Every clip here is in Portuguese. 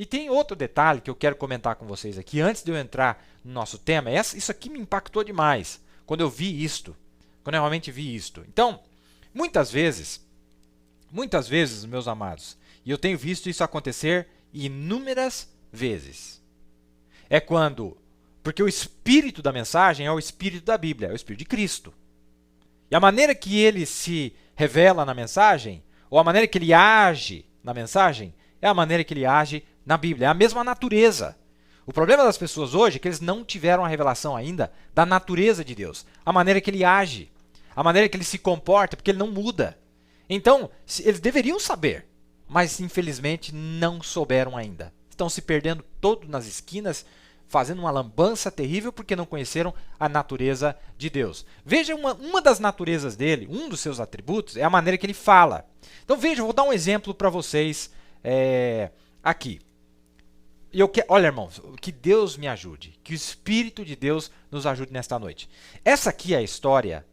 E tem outro detalhe que eu quero comentar com vocês aqui, antes de eu entrar no nosso tema. Isso aqui me impactou demais quando eu vi isto, quando eu realmente vi isto. Então, muitas vezes, meus amados, e eu tenho visto isso acontecer inúmeras vezes, porque o espírito da mensagem é o espírito da Bíblia, é o espírito de Cristo. E a maneira que ele se revela na mensagem, ou a maneira que ele age na mensagem, é a maneira que ele age na Bíblia, é a mesma natureza. O problema das pessoas hoje é que eles não tiveram a revelação ainda da natureza de Deus, a maneira que ele age, a maneira que ele se comporta, porque ele não muda. Então, eles deveriam saber, mas infelizmente não souberam ainda. Estão se perdendo todo nas esquinas, fazendo uma lambança terrível porque não conheceram a natureza de Deus. Veja uma das naturezas dele, um dos seus atributos, é a maneira que ele fala. Então veja, eu vou dar um exemplo para vocês aqui. Olha, irmãos, que Deus me ajude, que o Espírito de Deus nos ajude nesta noite. Essa aqui é a história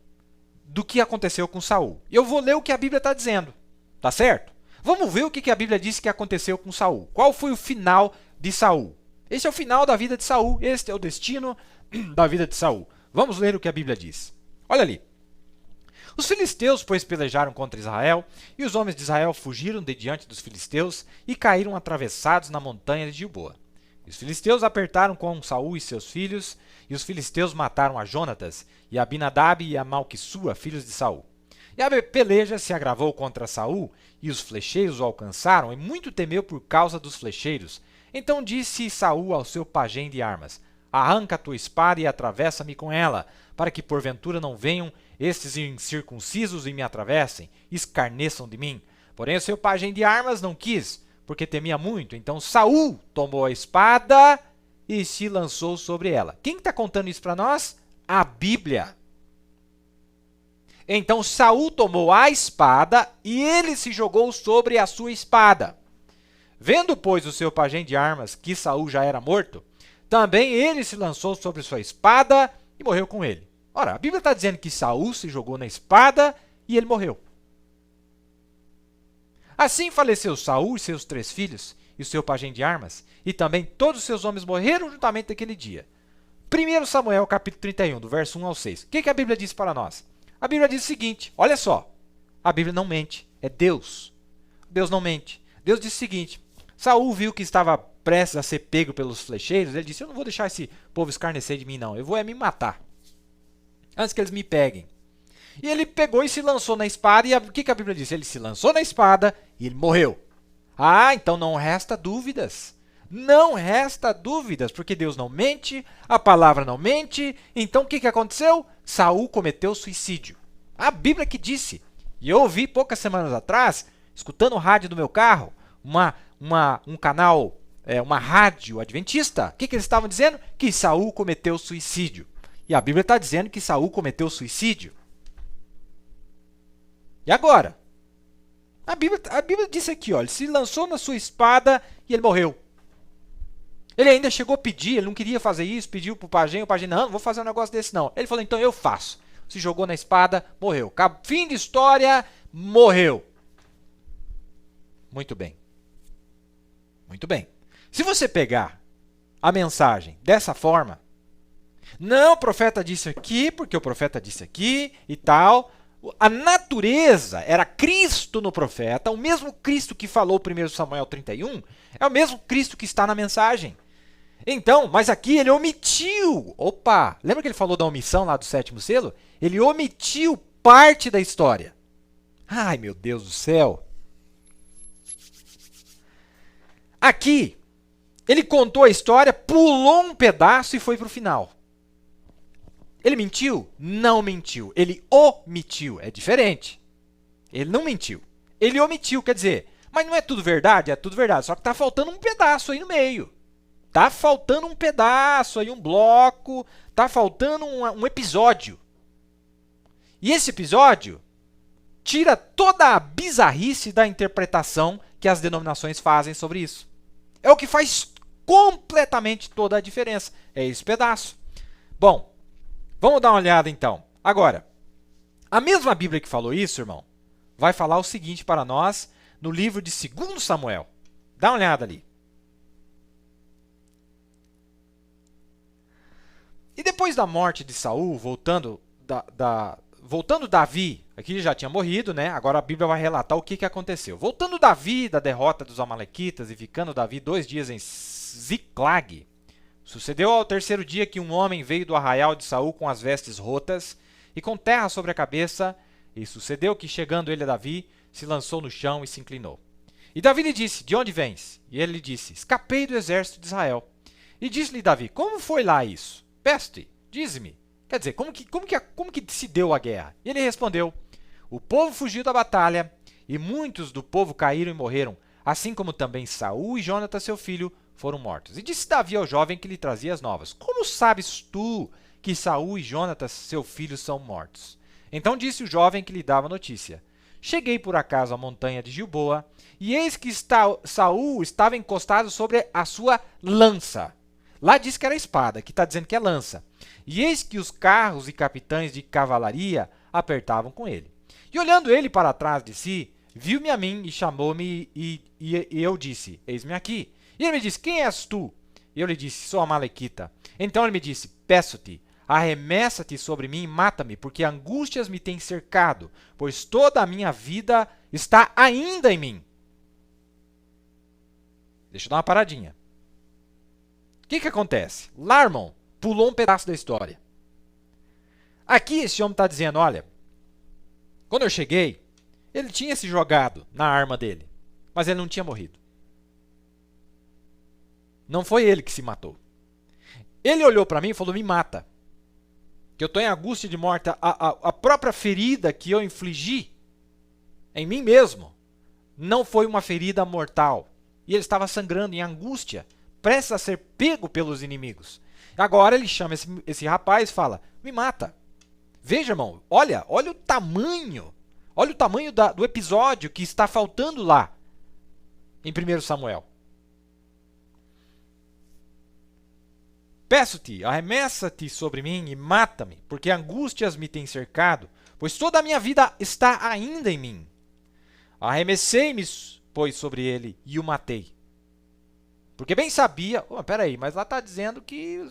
do que aconteceu com Saul. Eu vou ler o que a Bíblia está dizendo, tá certo? Vamos ver o que a Bíblia disse que aconteceu com Saul. Qual foi o final de Saul? Esse é o final da vida de Saul, este é o destino da vida de Saul. Vamos ler o que a Bíblia diz. Olha ali. Os filisteus, pois, pelejaram contra Israel, e os homens de Israel fugiram de diante dos filisteus e caíram atravessados na montanha de Gilboa. E os filisteus apertaram com Saul e seus filhos, e os filisteus mataram a Jonatas, e a Abinadab e a Malquissua, filhos de Saul. E a peleja se agravou contra Saul, e os flecheiros o alcançaram, e muito temeu por causa dos flecheiros. Então disse Saul ao seu pajem de armas: arranca a tua espada e atravessa-me com ela, para que porventura não venham estes incircuncisos e me atravessem, escarneçam de mim. Porém o seu pajem de armas não quis, porque temia muito. Então Saul tomou a espada e se lançou sobre ela. Quem está contando isso para nós? A Bíblia. Então Saul tomou a espada e ele se jogou sobre a sua espada. Vendo, pois, o seu pajem de armas que Saul já era morto, também ele se lançou sobre sua espada e morreu com ele. Ora, a Bíblia está dizendo que Saul se jogou na espada e ele morreu. Assim faleceu Saul e seus 3 filhos e o seu pajem de armas, e também todos os seus homens morreram juntamente naquele dia. 1 Samuel, capítulo 31, do verso 1 ao 6. O que a Bíblia diz para nós? A Bíblia diz o seguinte, olha só, a Bíblia não mente, é Deus. Deus não mente. Deus diz o seguinte: Saul viu que estava prestes a ser pego pelos flecheiros, ele disse: eu não vou deixar esse povo escarnecer de mim não, eu vou me matar, antes que eles me peguem. E ele pegou e se lançou na espada, e o que a Bíblia diz? Ele se lançou na espada e ele morreu. Ah, então não resta dúvidas. Não resta dúvidas, porque Deus não mente, a palavra não mente. Então o que aconteceu? Saul cometeu suicídio. A Bíblia que disse. E eu ouvi poucas semanas atrás, escutando o rádio do meu carro, um canal, uma rádio adventista. O que eles estavam dizendo? Que Saul cometeu suicídio. E a Bíblia está dizendo que Saul cometeu suicídio. E agora? A Bíblia disse aqui, ó, ele se lançou na sua espada e ele morreu. Ele ainda chegou a pedir, ele não queria fazer isso, pediu para o pajem, não vou fazer um negócio desse não. Ele falou, então eu faço. Se jogou na espada, morreu. Fim de história, morreu. Muito bem. Muito bem. Se você pegar a mensagem dessa forma, não, o profeta disse aqui, porque o profeta disse aqui e tal. A natureza era Cristo no profeta, o mesmo Cristo que falou 1 Samuel 31, é o mesmo Cristo que está na mensagem. Então, mas aqui ele omitiu. Opa, lembra que ele falou da omissão lá do 7º selo? Ele omitiu parte da história. Ai, meu Deus do céu. Aqui, ele contou a história, pulou um pedaço e foi para o final. Ele mentiu? Não mentiu. Ele omitiu. É diferente. Ele não mentiu. Ele omitiu, quer dizer, mas não é tudo verdade? É tudo verdade, só que está faltando um pedaço aí no meio. Está faltando um pedaço aí, um bloco, está faltando um episódio. E esse episódio tira toda a bizarrice da interpretação que as denominações fazem sobre isso. É o que faz completamente toda a diferença. É esse pedaço. Bom, vamos dar uma olhada então. Agora, a mesma Bíblia que falou isso, irmão, vai falar o seguinte para nós no livro de 2 Samuel. Dá uma olhada ali. E depois da morte de Saul, voltando Davi, aqui ele já tinha morrido, né? Agora a Bíblia vai relatar o que aconteceu. Voltando Davi da derrota dos amalequitas e ficando Davi 2 dias em Ziclag, sucedeu ao terceiro dia que um homem veio do arraial de Saul com as vestes rotas e com terra sobre a cabeça, e sucedeu que, chegando ele a Davi, se lançou no chão e se inclinou. E Davi lhe disse: de onde vens? E ele lhe disse: escapei do exército de Israel. E disse-lhe Davi: como foi lá isso? Peço-te, dize-me. Quer dizer, como que se deu a guerra? E ele respondeu: o povo fugiu da batalha, e muitos do povo caíram e morreram, assim como também Saul e Jonatas, seu filho, foram mortos. E disse Davi ao jovem que lhe trazia as novas: como sabes tu que Saul e Jonatas, seu filho, são mortos? Então disse o jovem que lhe dava a notícia: cheguei por acaso à montanha de Gilboa, e eis que Saul estava encostado sobre a sua lança. Lá diz que era espada, aqui está dizendo que é lança. E eis que os carros e capitães de cavalaria apertavam com ele. E olhando ele para trás de si, viu-me a mim e chamou-me, e eu disse: eis-me aqui. E ele me disse: quem és tu? E eu lhe disse: sou amalequita. Então ele me disse: peço-te, arremessa-te sobre mim e mata-me, porque angústias me têm cercado, pois toda a minha vida está ainda em mim. Deixa eu dar uma paradinha. O que acontece? Lá, irmão, pulou um pedaço da história. Aqui esse homem está dizendo: olha, quando eu cheguei, ele tinha se jogado na arma dele, mas ele não tinha morrido. Não foi ele que se matou. Ele olhou para mim e falou: me mata, que eu estou em angústia de morte. A própria ferida que eu infligi em mim mesmo não foi uma ferida mortal. E ele estava sangrando em angústia, prestes a ser pego pelos inimigos. Agora ele chama esse rapaz e fala: me mata. Veja, irmão, olha o tamanho. Olha o tamanho do episódio que está faltando lá em 1 Samuel. Peço-te, arremessa-te sobre mim e mata-me, porque angústias me têm cercado, pois toda a minha vida está ainda em mim. Arremessei-me, pois, sobre ele e o matei. Porque bem sabia... peraí, mas lá está dizendo que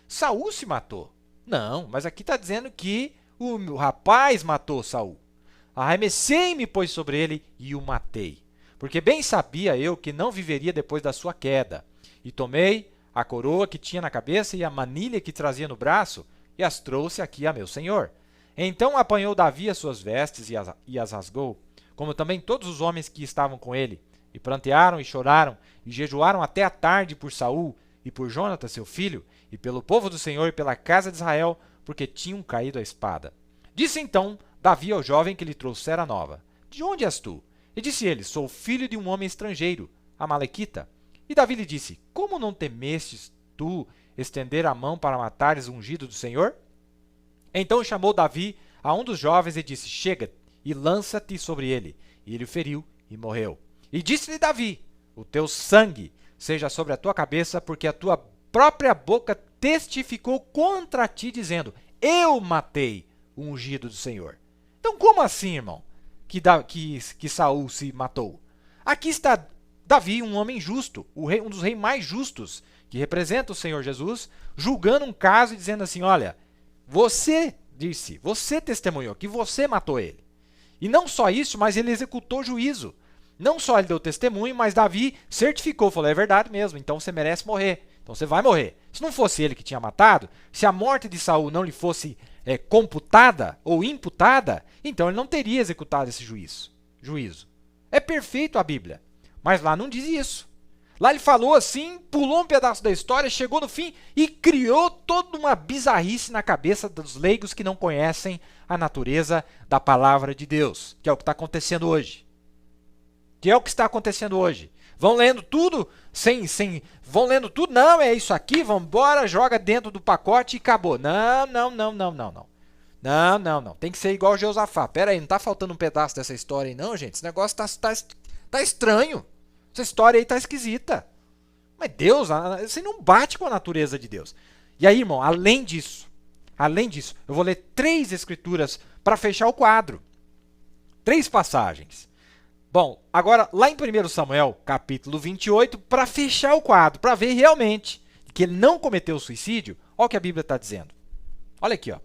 Saul se matou. Não, mas aqui está dizendo que o rapaz matou Saul. Arremessei-me, pois, sobre ele e o matei. Porque bem sabia eu que não viveria depois da sua queda. E tomei a coroa que tinha na cabeça e a manilha que trazia no braço e as trouxe aqui a meu senhor. Então apanhou Davi as suas vestes e as rasgou, como também todos os homens que estavam com ele. E prantearam e choraram e jejuaram até a tarde por Saul e por Jonatas, seu filho, e pelo povo do Senhor e pela casa de Israel, porque tinham caído a espada. Disse então Davi ao jovem que lhe trouxera a nova: de onde és tu? E disse ele: sou filho de um homem estrangeiro, amalequita. E Davi lhe disse: como não temestes tu estender a mão para matares o ungido do Senhor? Então chamou Davi a um dos jovens e disse: chega e lança-te sobre ele. E ele o feriu e morreu. E disse-lhe Davi: o teu sangue seja sobre a tua cabeça, porque a tua própria boca testificou contra ti, dizendo: eu matei o ungido do Senhor. Então, como assim, irmão, que Saul se matou? Aqui está Davi, um homem justo, um dos reis mais justos, que representa o Senhor Jesus, julgando um caso e dizendo assim: olha, você testemunhou que você matou ele. E não só isso, mas ele executou juízo. Não só ele deu testemunho, mas Davi certificou, falou: é verdade mesmo, então você merece morrer, então você vai morrer. Se não fosse ele que tinha matado, se a morte de Saul não lhe fosse computada ou imputada, então ele não teria executado esse juízo. É perfeito a Bíblia, mas lá não diz isso. Lá ele falou assim, pulou um pedaço da história, chegou no fim e criou toda uma bizarrice na cabeça dos leigos que não conhecem a natureza da palavra de Deus, que é o que está acontecendo hoje. Vão lendo tudo vão lendo tudo, não, é isso aqui, vamos embora, joga dentro do pacote e acabou. Não. Tem que ser igual o Josafá. Pera aí, não está faltando um pedaço dessa história aí não, gente? Esse negócio tá estranho. Essa história aí tá esquisita. Mas Deus, você não bate com a natureza de Deus. E aí, irmão, além disso, eu vou ler 3 escrituras para fechar o quadro. 3 passagens. Bom, agora lá em 1 Samuel, capítulo 28, para fechar o quadro, para ver realmente que ele não cometeu suicídio, olha o que a Bíblia está dizendo. Olha aqui, ó.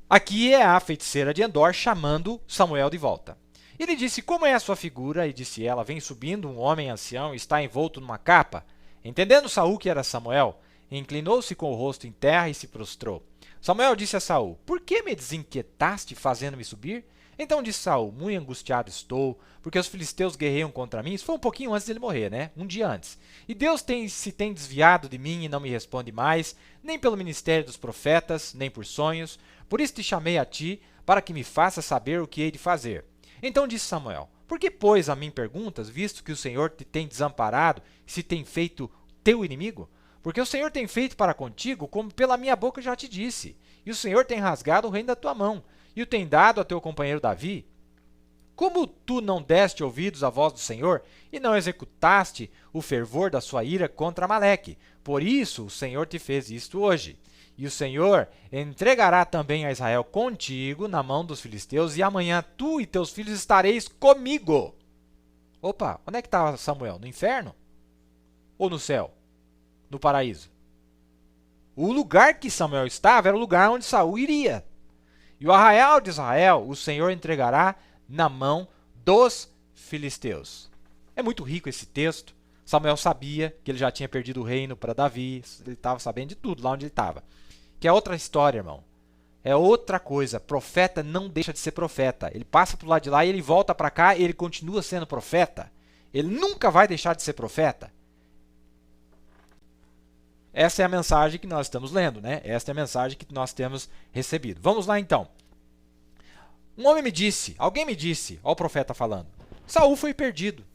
Aqui é a feiticeira de Endor chamando Samuel de volta. Ele disse, como é a sua figura? E disse ela, vem subindo um homem ancião, está envolto numa capa. Entendendo Saul que era Samuel, inclinou-se com o rosto em terra e se prostrou. Samuel disse a Saul, por que me desinquietaste fazendo-me subir? Então disse Saul, muito angustiado estou, porque os filisteus guerreiam contra mim. Isso foi um pouquinho antes dele morrer, né? Um dia antes. E Deus se tem desviado de mim e não me responde mais, nem pelo ministério dos profetas, nem por sonhos. Por isso te chamei a ti, para que me faças saber o que hei de fazer. Então disse Samuel, por que, pois, a mim perguntas, visto que o Senhor te tem desamparado e se tem feito teu inimigo? Porque o Senhor tem feito para contigo, como pela minha boca já te disse. E o Senhor tem rasgado o reino da tua mão, e o tem dado a teu companheiro Davi. Como tu não deste ouvidos à voz do Senhor, e não executaste o fervor da sua ira contra Amaleque, por isso o Senhor te fez isto hoje. E o Senhor entregará também a Israel contigo na mão dos filisteus, e amanhã tu e teus filhos estareis comigo. Opa, onde é que estava Samuel? No inferno? Ou no céu? No paraíso? O lugar que Samuel estava era o lugar onde Saul iria. E o arraial de Israel o Senhor entregará na mão dos filisteus. É muito rico esse texto. Samuel sabia que ele já tinha perdido o reino para Davi. Ele estava sabendo de tudo lá onde ele estava. Que é outra história, irmão. É outra coisa. Profeta não deixa de ser profeta. Ele passa para o lado de lá e ele volta para cá e ele continua sendo profeta. Ele nunca vai deixar de ser profeta. Essa é a mensagem que nós estamos lendo, né? Esta é a mensagem que nós temos recebido. Vamos lá, então. Um homem me disse, alguém me disse, ó o profeta falando, Saul foi perdido.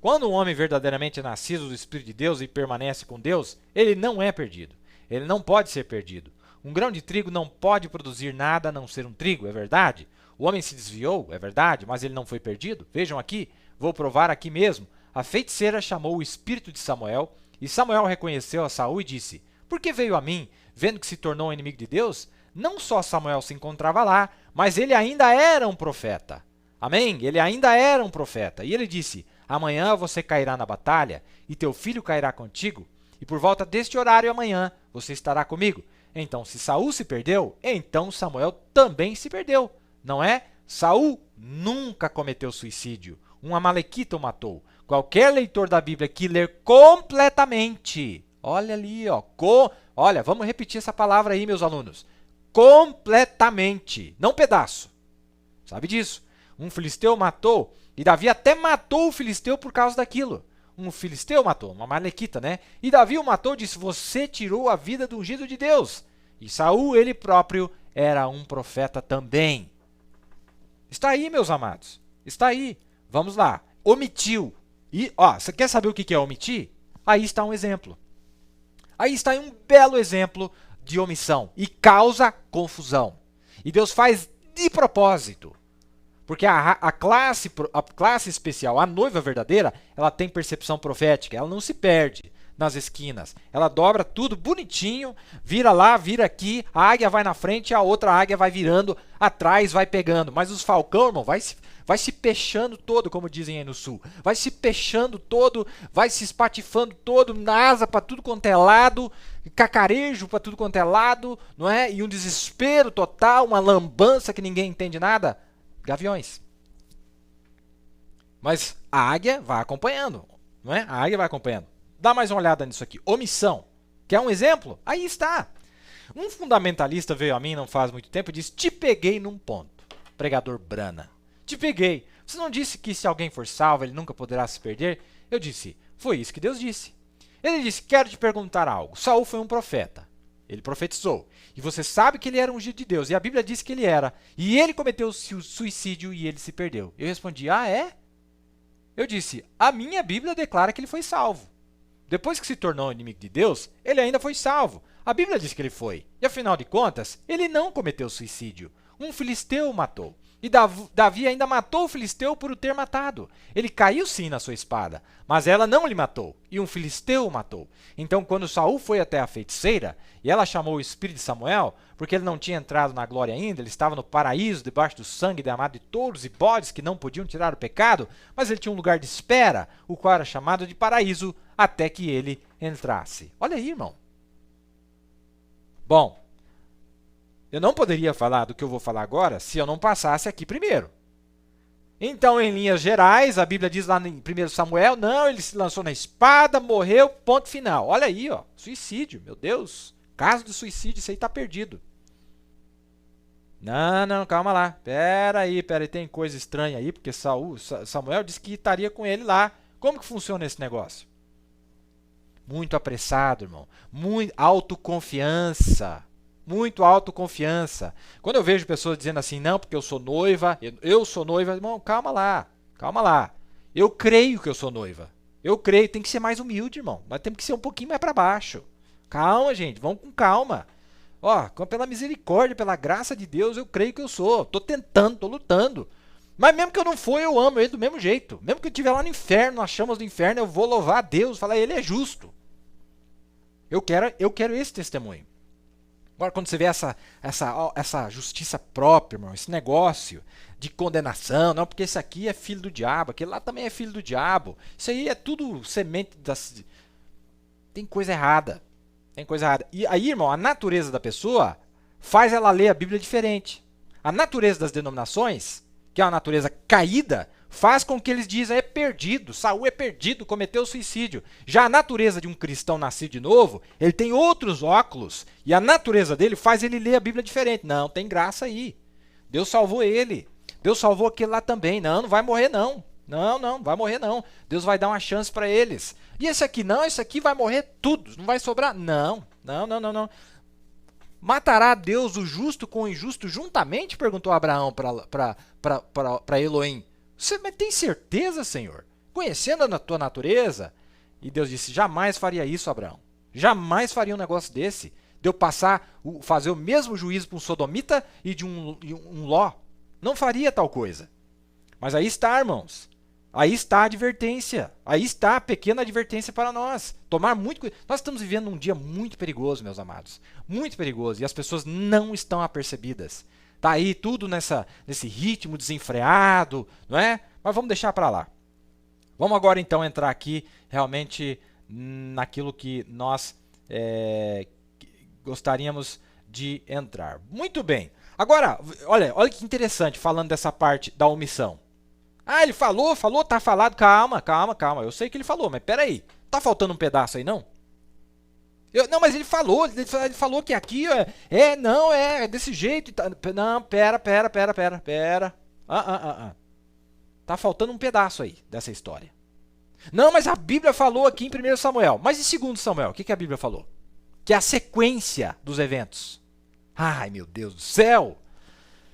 Quando um homem verdadeiramente é nascido do Espírito de Deus e permanece com Deus, ele não é perdido. Ele não pode ser perdido. Um grão de trigo não pode produzir nada a não ser um trigo, é verdade? O homem se desviou, é verdade, mas ele não foi perdido? Vejam aqui, vou provar aqui mesmo. A feiticeira chamou o espírito de Samuel, e Samuel reconheceu a Saul e disse, por que veio a mim, vendo que se tornou inimigo de Deus? Não só Samuel se encontrava lá, mas ele ainda era um profeta. Amém? Ele ainda era um profeta. E ele disse, amanhã você cairá na batalha, e teu filho cairá contigo, e por volta deste horário amanhã você estará comigo. Então, se Saul se perdeu, então Samuel também se perdeu. Não é? Saul nunca cometeu suicídio. Um amalequita o matou. Qualquer leitor da Bíblia que ler completamente, olha ali, ó, olha, vamos repetir essa palavra aí, meus alunos. Completamente, não pedaço. Sabe disso? Um filisteu matou, e Davi até matou o filisteu por causa daquilo. Um filisteu matou, uma amalequita, né? E Davi o matou e disse, você tirou a vida do ungido de Deus. E Saul, ele próprio, era um profeta também. Está aí, meus amados. Está aí. Vamos lá. Omitiu. E, ó, você quer saber o que é omitir? Aí está um exemplo. Aí está um belo exemplo de omissão. E causa confusão. E Deus faz de propósito. Porque a classe especial, a noiva verdadeira, ela tem percepção profética. Ela não se perde nas esquinas. Ela dobra tudo bonitinho, vira lá, vira aqui, a águia vai na frente, a outra águia vai virando atrás, vai pegando. Mas os falcão, irmão, vai se peixando todo, como dizem aí no sul. Vai se peixando todo, vai se espatifando todo, na asa para tudo quanto é lado, cacarejo para tudo quanto é lado, não é? E um desespero total, uma lambança que ninguém entende nada. Gaviões. Mas a águia vai acompanhando, não é? A águia vai acompanhando. Dá mais uma olhada nisso aqui. Omissão. Quer um exemplo? Aí está. Um fundamentalista veio a mim não faz muito tempo e disse, te peguei num ponto. Pregador Brana. Te peguei. Você não disse que se alguém for salvo, ele nunca poderá se perder? Eu disse, foi isso que Deus disse. Ele disse, quero te perguntar algo. Saul foi um profeta. Ele profetizou. E você sabe que ele era ungido de Deus. E a Bíblia diz que ele era. E ele cometeu suicídio e ele se perdeu. Eu respondi, ah, é? Eu disse, a minha Bíblia declara que ele foi salvo. Depois que se tornou inimigo de Deus, ele ainda foi salvo. A Bíblia diz que ele foi. E afinal de contas, ele não cometeu suicídio. Um filisteu o matou. E Davi ainda matou o filisteu por o ter matado. Ele caiu sim na sua espada, mas ela não lhe matou, e um filisteu o matou. Então, quando Saul foi até a feiticeira, e ela chamou o espírito de Samuel, porque ele não tinha entrado na glória ainda, ele estava no paraíso, debaixo do sangue derramado de touros e bodes que não podiam tirar o pecado, mas ele tinha um lugar de espera, o qual era chamado de paraíso, até que ele entrasse. Olha aí, irmão. Bom, eu não poderia falar do que eu vou falar agora se eu não passasse aqui primeiro. Então, em linhas gerais, a Bíblia diz lá em 1 Samuel, não, ele se lançou na espada, morreu, ponto final. Olha aí, ó, suicídio, meu Deus. Caso de suicídio, isso aí está perdido. Não, calma lá. Pera aí, tem coisa estranha aí, porque Samuel disse que estaria com ele lá. Como que funciona esse negócio? Muito apressado, irmão. Muito autoconfiança. Muito autoconfiança. Quando eu vejo pessoas dizendo assim, não, porque eu sou noiva, eu sou noiva, irmão, calma lá. Eu creio que eu sou noiva. Eu creio, tem que ser mais humilde, irmão. Nós temos que ser um pouquinho mais para baixo. Calma, gente, vamos com calma. Ó, pela misericórdia, pela graça de Deus, eu creio que eu sou. Estou tentando, estou lutando. Mas mesmo que eu não for, eu amo ele do mesmo jeito. Mesmo que eu estiver lá no inferno, nas chamas do inferno, eu vou louvar a Deus, falar, ele é justo. Eu quero esse testemunho. Agora, quando você vê essa justiça própria, irmão, esse negócio de condenação, não, porque esse aqui é filho do diabo, aquele lá também é filho do diabo. Isso aí é tudo semente das... Tem coisa errada. E aí, irmão, a natureza da pessoa faz ela ler a Bíblia diferente. A natureza das denominações, que é uma natureza caída, faz com que eles dizem, é perdido, Saul é perdido, cometeu suicídio. Já a natureza de um cristão nascido de novo, ele tem outros óculos, e a natureza dele faz ele ler a Bíblia diferente. Não, tem graça aí. Deus salvou ele. Deus salvou aquele lá também. Não vai morrer não. Não vai morrer não. Deus vai dar uma chance para eles. E esse aqui não, esse aqui vai morrer tudo, não vai sobrar. Não. Matará Deus o justo com o injusto juntamente? Perguntou Abraão para Elohim. Você tem certeza, Senhor? Conhecendo a tua natureza? E Deus disse, jamais faria isso, Abraão. Jamais faria um negócio desse. De eu fazer o mesmo juízo para um sodomita e de um Ló. Não faria tal coisa. Mas aí está, irmãos. Aí está a advertência. Aí está a pequena advertência para nós. Tomar muito cuidado. Nós estamos vivendo um dia muito perigoso, meus amados. Muito perigoso. E as pessoas não estão apercebidas. Tá aí tudo nesse ritmo desenfreado, não é? Mas vamos deixar para lá. Vamos agora então entrar aqui realmente naquilo que nós gostaríamos de entrar. Muito bem. Agora, olha que interessante falando dessa parte da omissão. Ah, ele falou, tá falado. Calma. Eu sei que ele falou, mas peraí. Tá faltando um pedaço aí, não? Não, mas ele falou que aqui é desse jeito. Não, pera. Tá faltando um pedaço aí dessa história. Não, mas a Bíblia falou aqui em 1 Samuel. Mas em 2 Samuel, o que a Bíblia falou? Que é a sequência dos eventos. Ai, meu Deus do céu!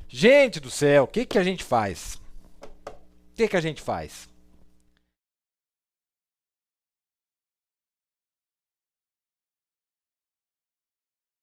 Gente do céu, o que a gente faz? O que a gente faz?